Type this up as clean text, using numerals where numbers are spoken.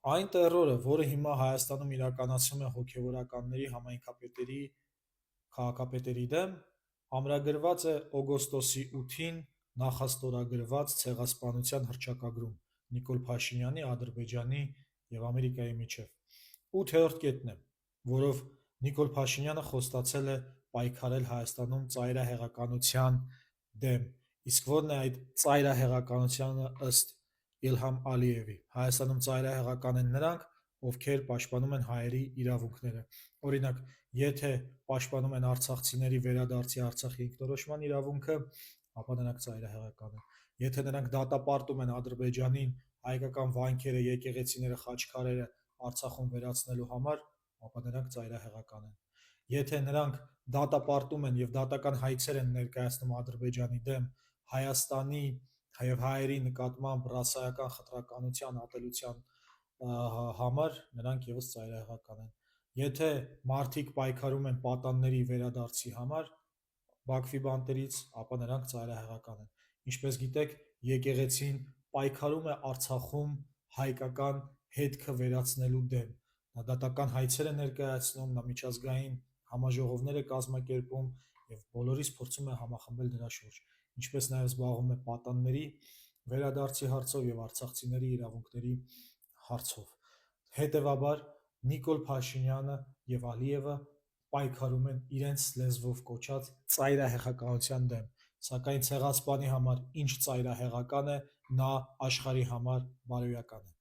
Այն տեռորը, որը հիմա Հայաստանում իրականացվում է հոգևորականների, համայնքապետերի, քաղաքապետերի դեմ, ամրագրված է օգոստոսի 8-ին նախաստորագրված ցեղասպանության հռչակագրում Նիկոլ Փաշինյանի, Ադրբեջանի և Ամերիկայի միջև։ 8-րդ կետն է, որով Նիկոլ Փաշինյանը խոստացել է պայքարել Հայաստանում ծայրահեղականության դեմ, իսկ որն է այդ ծայրահեղականությունը ըստ Իլհամ Ալիևի։ Հայաստանում ծայրահեղական են նրանք, ովքեր պաշտպանում են հայերի իրավունքները։ Օրինակ, եթե պաշտպանում են արցախցիների վերադարձի Արցախի ինքնորոշման իրավունքը, ապա նրանք ծայրահեղական են։ Եթե նրանք դատապարտում են Ադրբեջանին հայկական վանքերը, եկեղեցիները, խաչքարերը Արցախում վերացնելու համար, ապա նրանք ծայրահեղական են։ Եթե նրանք դատապարտում են եւ դատական հայցեր են ներկայացնում Ադրբեջանի դեմ Հայաստանի եւ հայերի նկատմամբ ռասայական խտրականության ատելության համար, նրանք եւս ծայրահեղական են։ Եթե մարդիկ պայքարում են պատանների վերադարձի համար Բաքվի բանտերից, ապա նրանք ծայրահեղական են։ Ինչպես գիտեք, եկեղեցին պայքարում է Արցախում հայկական հետքը վերացնելու դեմ։ Նա դատական հայցեր է ներկայացնում, նա միջազգային համաժողովներ է կազմակերպում եւ բոլորիս փորձում է համախմբել դրա շուրջ, ինչպես նաեւ զբաղվում է պատանների վերադարձի հարցով եւ արցախցիների իրավունքների հարցով։ Հետևաբար Նիկոլ Փաշինյանը եւ Ալիևը պայքարում են իրենց լեզվով կոչած ծայրահեղականության դեմ, սակայն ցեղասպանի համար ինչ ծայրահեղական է, նա աշխարհի համար բարոյական է։